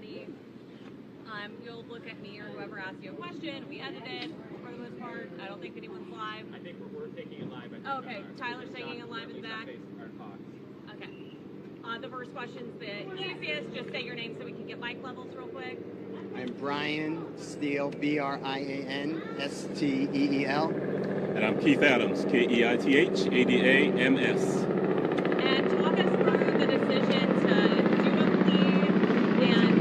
plea. You'll look at me or whoever asks you a question. We edit it for the most part. I don't think anyone's live. I think we're taking it live. Okay, Tyler's taking it live in the back. Okay. The first question's the easiest. Just say your name so we can get mic levels real quick. I'm Brian Steele, B-R-I-A-N-S-T-E-E-L. And I'm Keith Adams, Keithadams. And talk us through the decision to do a plea and...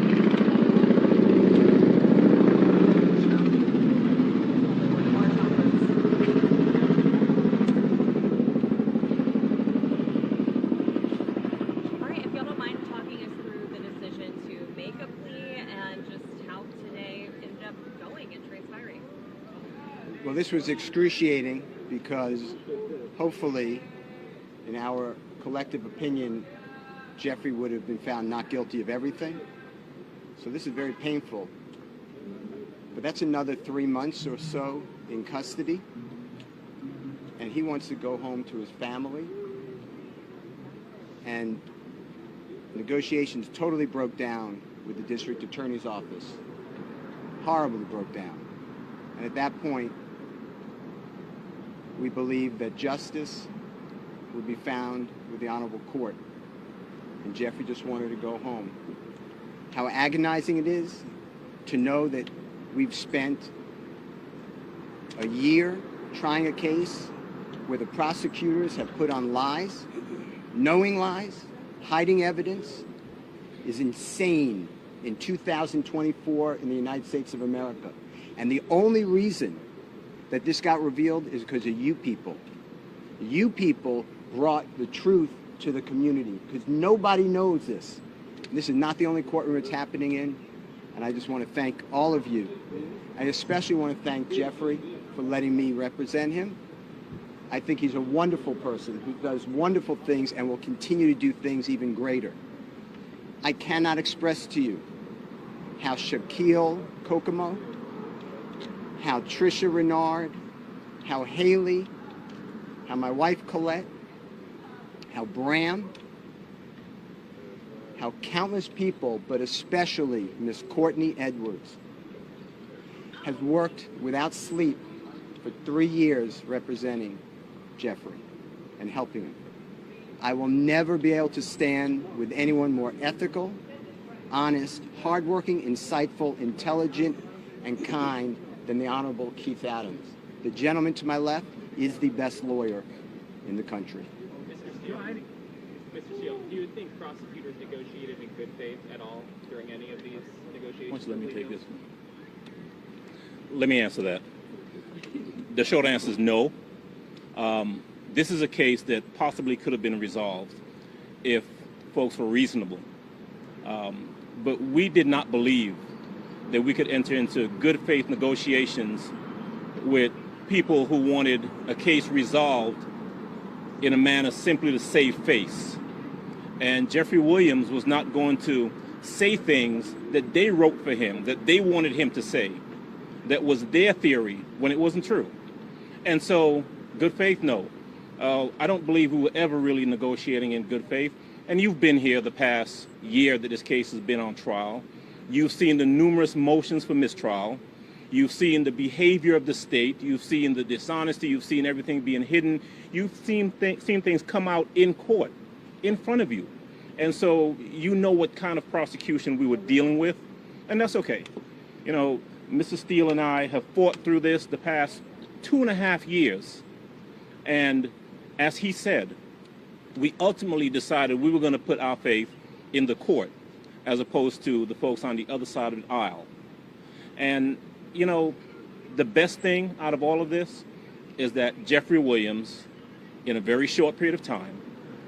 All right, if y'all don't mind talking us through the decision to make a plea and just how today ended up going and transpiring. Well, this was excruciating because hopefully, in our collective opinion, Jeffrey would have been found not guilty of everything. So this is very painful. But that's another 3 months or so in custody. And he wants to go home to his family. And negotiations totally broke down with the district attorney's office. Horribly broke down. And at that point, we believe that justice would be found with the honorable court. And Jeffrey just wanted to go home. How agonizing it is to know that we've spent a year trying a case where the prosecutors have put on lies, knowing lies, hiding evidence, is insane in 2024 in the United States of America. And the only reason that this got revealed is because of you people. You people brought the truth to the community because nobody knows this. This is not the only courtroom it's happening in, and I just want to thank all of you. I especially want to thank Jeffrey for letting me represent him. I think he's a wonderful person who does wonderful things and will continue to do things even greater. I cannot express to you how Shaquille Kokomo, how Trisha Renard, how Haley, how my wife Colette, how Bram, how countless people, but especially Miss Courtney Edwards, has worked without sleep for 3 years representing Jeffrey and helping him. I will never be able to stand with anyone more ethical, honest, hardworking, insightful, intelligent, and kind than the Honorable Keith Adams. The gentleman to my left is the best lawyer in the country. Mr. Shields, do you think prosecutors negotiated in good faith at all during any of these negotiations? Let me take this one. Let me answer that. The short answer is no. This is a case that possibly could have been resolved if folks were reasonable. But we did not believe that we could enter into good faith negotiations with people who wanted a case resolved in a manner simply to save face. And Jeffrey Williams was not going to say things that they wrote for him, that they wanted him to say, that was their theory when it wasn't true. And so, good faith, no. I don't believe we were ever really negotiating in good faith. And you've been here the past year that this case has been on trial. You've seen the numerous motions for mistrial. You've seen the behavior of the state. You've seen the dishonesty. You've seen everything being hidden. You've seen things come out in court, in front of you. And so you know what kind of prosecution we were dealing with, and that's okay. You know, Mr. Steele and I have fought through this the past 2.5 years. And as he said, we ultimately decided we were going to put our faith in the court as opposed to the folks on the other side of the aisle. And, you know, the best thing out of all of this is that Jeffrey Williams, in a very short period of time,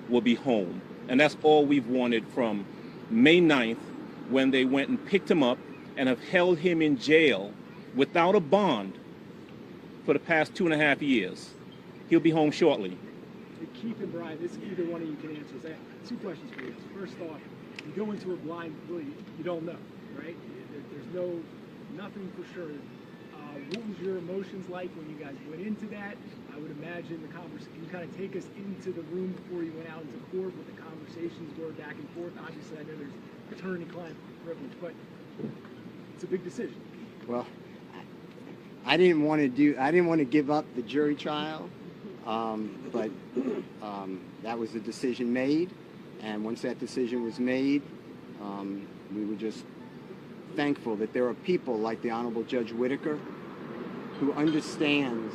will be home. And that's all we've wanted from May 9th, when they went and picked him up and have held him in jail without a bond for the past 2.5 years. He'll be home shortly. Keith and Brian, this either one of you can answer. I have 2 questions for you. First off, you go into a blind plea, you don't know, right? There's nothing for sure. What was your emotions like when you guys went into that? I would imagine the conversation. Can you kind of take us into the room before you went out into court, what the conversation conversations were back and forth. Obviously, I know there's attorney-client privilege, but it's a big decision. Well, I didn't want to give up the jury trial, but that was the decision made, and once that decision was made, we were just thankful that there are people like the Honorable Judge Whitaker who understands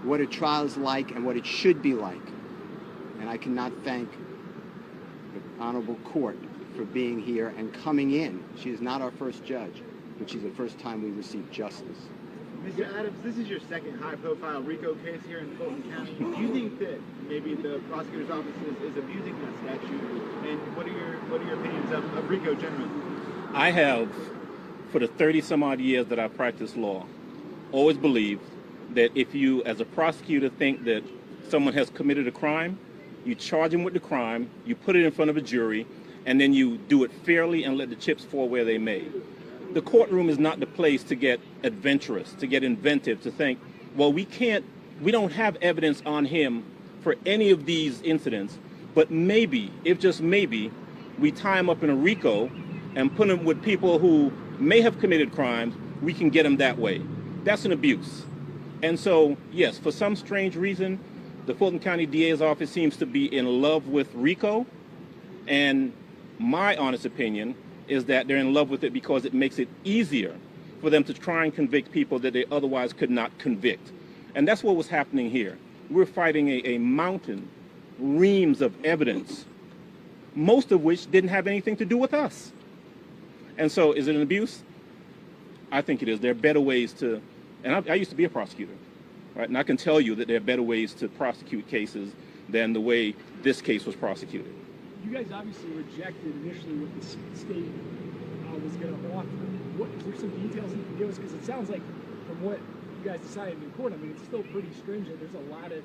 what a trial is like and what it should be like. And I cannot thank the Honorable Court for being here and coming in. She is not our first judge, but she's the first time we received justice. Mr. Adams, this is your second high-profile RICO case here in Fulton County. Do you think that maybe the prosecutor's office is abusing that statute? And what are your opinions of RICO generally? I have, for the 30-some-odd years that I've practiced law, always believed that if you, as a prosecutor, think that someone has committed a crime, you charge them with the crime, you put it in front of a jury, and then you do it fairly and let the chips fall where they may. The courtroom is not the place to get adventurous, to get inventive, to think, well, we don't have evidence on him for any of these incidents, but maybe, if just maybe, we tie him up in a RICO and put him with people who may have committed crimes, we can get him that way. That's an abuse. And so, yes, for some strange reason, the Fulton County DA's office seems to be in love with RICO, and my honest opinion is that they're in love with it because it makes it easier for them to try and convict people that they otherwise could not convict. And that's what was happening here. We're fighting a mountain, reams of evidence, most of which didn't have anything to do with us. And so, is it an abuse? I think it is. There are better ways to, and I used to be a prosecutor, right? And I can tell you that there are better ways to prosecute cases than the way this case was prosecuted. You guys obviously rejected initially what the state was going to offer. Is there some details you can give us? Because it sounds like from what you guys decided in court, I mean, it's still pretty stringent. There's a lot of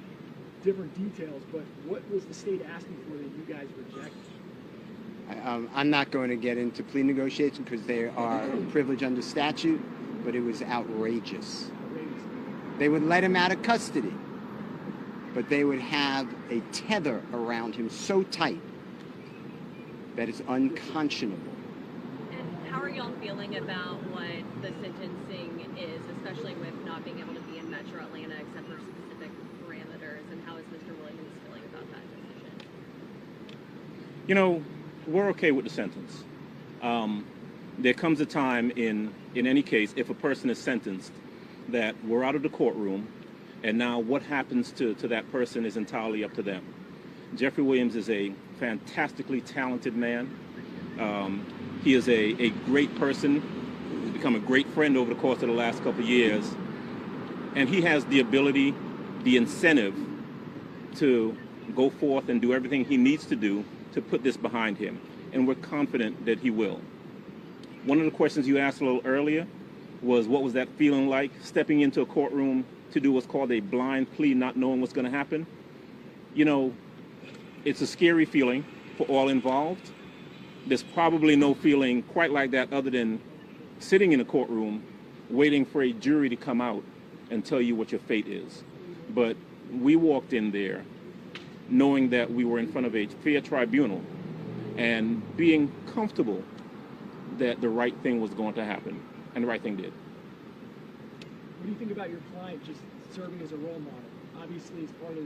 different details, but what was the state asking for that you guys rejected? I'm not going to get into plea negotiations because they are privileged under statute, but it was outrageous. They would let him out of custody, but they would have a tether around him so tight that it's unconscionable. And how are y'all feeling about what the sentencing is, especially with not being able to be in Metro Atlanta except for specific parameters, and how is Mr. Williams feeling about that decision? You know, we're okay with the sentence. There comes a time in any case, if a person is sentenced, that we're out of the courtroom, and now what happens to that person is entirely up to them. Jeffrey Williams is a fantastically talented man. He is a great person. He's become a great friend over the course of the last couple of years. And he has the ability, the incentive to go forth and do everything he needs to do to put this behind him. And we're confident that he will. One of the questions you asked a little earlier was, what was that feeling like, stepping into a courtroom to do what's called a blind plea, not knowing what's going to happen? You know, it's a scary feeling for all involved. There's probably no feeling quite like that other than sitting in a courtroom waiting for a jury to come out and tell you what your fate is. But we walked in there knowing that we were in front of a fair tribunal and being comfortable that the right thing was going to happen, and the right thing did. What do you think about your client just serving as a role model? Obviously, as part of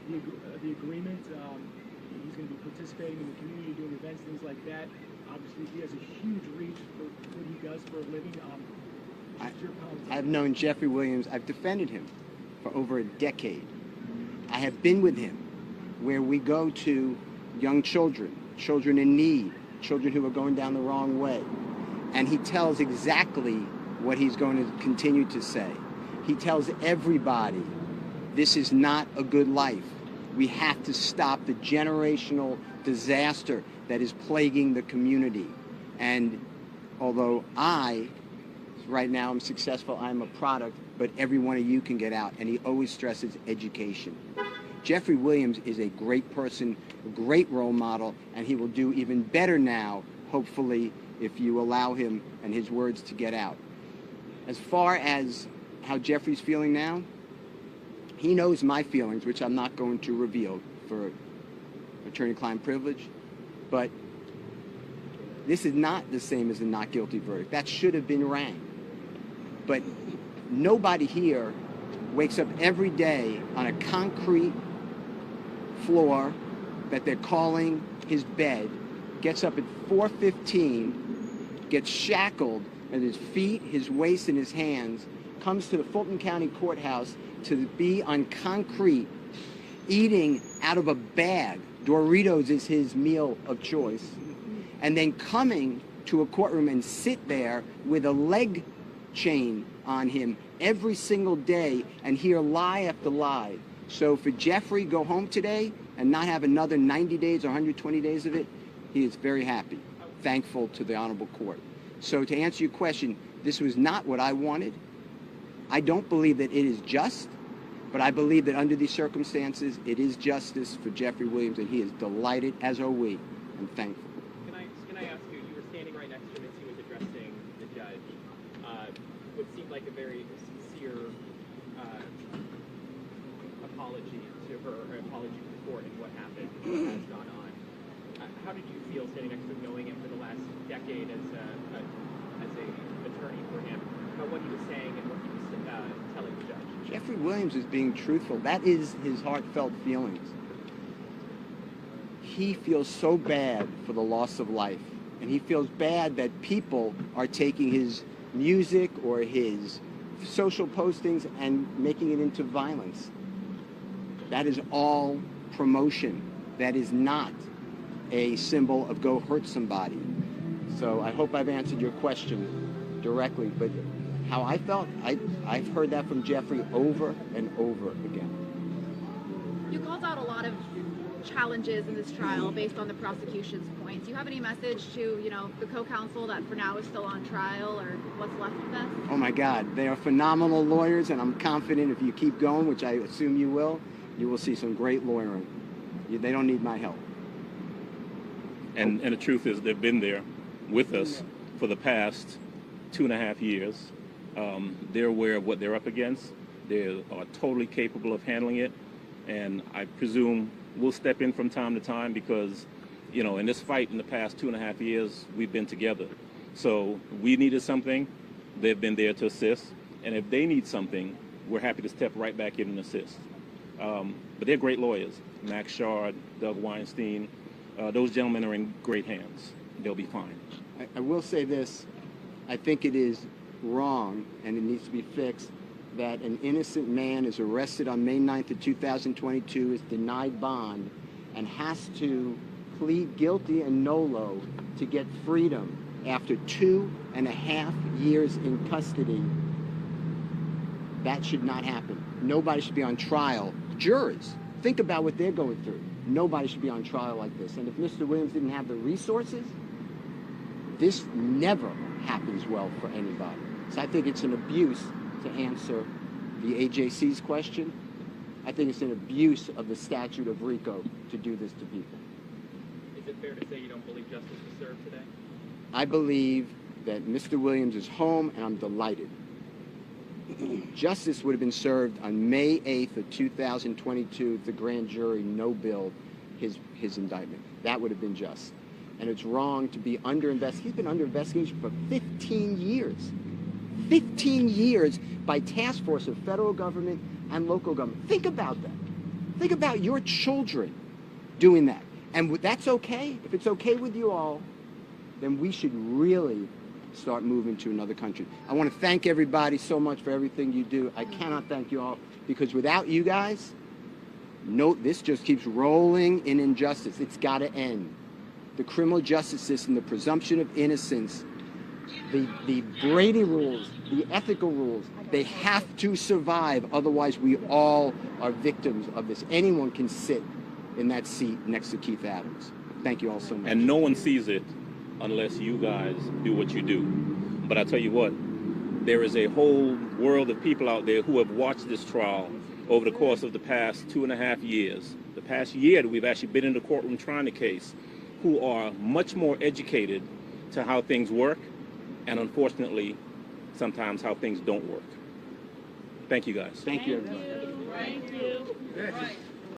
the agreement, he's going to be participating in the community, doing events, things like that. Obviously, he has a huge reach for what he does for a living. I've known Jeffrey Williams. I've defended him for over a decade. I have been with him where we go to young children, children in need, children who are going down the wrong way. And he tells exactly what he's going to continue to say. He tells everybody, this is not a good life. We have to stop the generational disaster that is plaguing the community. And although right now I'm successful, I'm a product, but every one of you can get out. And he always stresses education. Jeffrey Williams is a great person, a great role model, and he will do even better now, hopefully, if you allow him and his words to get out. As far as how Jeffrey's feeling now, he knows my feelings, which I'm not going to reveal for attorney-client privilege, but this is not the same as a not guilty verdict. That should have been rang. But nobody here wakes up every day on a concrete floor that they're calling his bed, gets up at 4:15, gets shackled at his feet, his waist, and his hands, comes to the Fulton County Courthouse to be on concrete, eating out of a bag. Doritos is his meal of choice. And then coming to a courtroom and sit there with a leg chain on him every single day and hear lie after lie. So for Jeffrey, go home today and not have another 90 days or 120 days of it, he is very happy, thankful to the honorable court. So to answer your question, this was not what I wanted. I don't believe that it is just, but I believe that under these circumstances, it is justice for Jeffrey Williams, and he is delighted, as are we, and thankful. Can I ask you, you were standing right next to him as he was addressing the judge. What seemed like a very sincere apology to her, or apology to the court and what happened, what has gone on. How did you feel standing next to him, knowing him for the last decade as a attorney for him, about what he was saying and what he was telling the judge? Jeffrey Williams is being truthful. That is his heartfelt feelings. He feels so bad for the loss of life, and he feels bad that people are taking his music or his social postings and making it into violence. That is all promotion. That is not a symbol of go hurt somebody. So I hope I've answered your question directly, but how I felt, I've heard that from Jeffrey over and over again. You called out a lot of challenges in this trial based on the prosecution's points. Do you have any message to, the co-counsel that for now is still on trial, or what's left of this? Oh my God, they are phenomenal lawyers, and I'm confident if you keep going, which I assume you will see some great lawyering. They don't need my help. And the truth is, they've been there with us for the past 2.5 years. They're aware of what they're up against. They are totally capable of handling it. And I presume we'll step in from time to time because, in this fight in the past 2.5 years, we've been together. So we needed something, they've been there to assist. And if they need something, we're happy to step right back in and assist. But they're great lawyers. Max Shard, Doug Weinstein, those gentlemen are in great hands. They'll be fine. I will say this. I think it is wrong, and it needs to be fixed, that an innocent man is arrested on May 9th of 2022, is denied bond, and has to plead guilty and nolo to get freedom after 2.5 years in custody. That should not happen. Nobody should be on trial. Jurors, think about what they're going through. Nobody should be on trial like this. And if Mr. Williams didn't have the resources, this never happens well for anybody. So I think it's an abuse, to answer the AJC's question. I think it's an abuse of the statute of RICO to do this to people. Is it fair to say you don't believe justice was served today? I believe that Mr. Williams is home, and I'm delighted. Justice would have been served on May 8th of 2022 if the grand jury no-billed his indictment. That would have been just. And it's wrong to be under investigation. He's been under investigation for 15 years. 15 years by task force of federal government and local government. Think about that. Think about your children doing that. And that's okay. If it's okay with you all, then we should really start moving to another country. I want to thank everybody so much for everything you do. I cannot thank you all, because without you guys, this just keeps rolling in injustice. It's got to end. The criminal justice system, the presumption of innocence, the Brady rules, the ethical rules, they have to survive. Otherwise, we all are victims of this. Anyone can sit in that seat next to Keith Adams. Thank you all so much. And no one sees it unless you guys do what you do. But I tell you what, there is a whole world of people out there who have watched this trial over the course of the past 2.5 years. The past year that we've actually been in the courtroom trying the case, who are much more educated to how things work, and unfortunately, sometimes how things don't work. Thank you guys. Thank you, everybody. Thank you.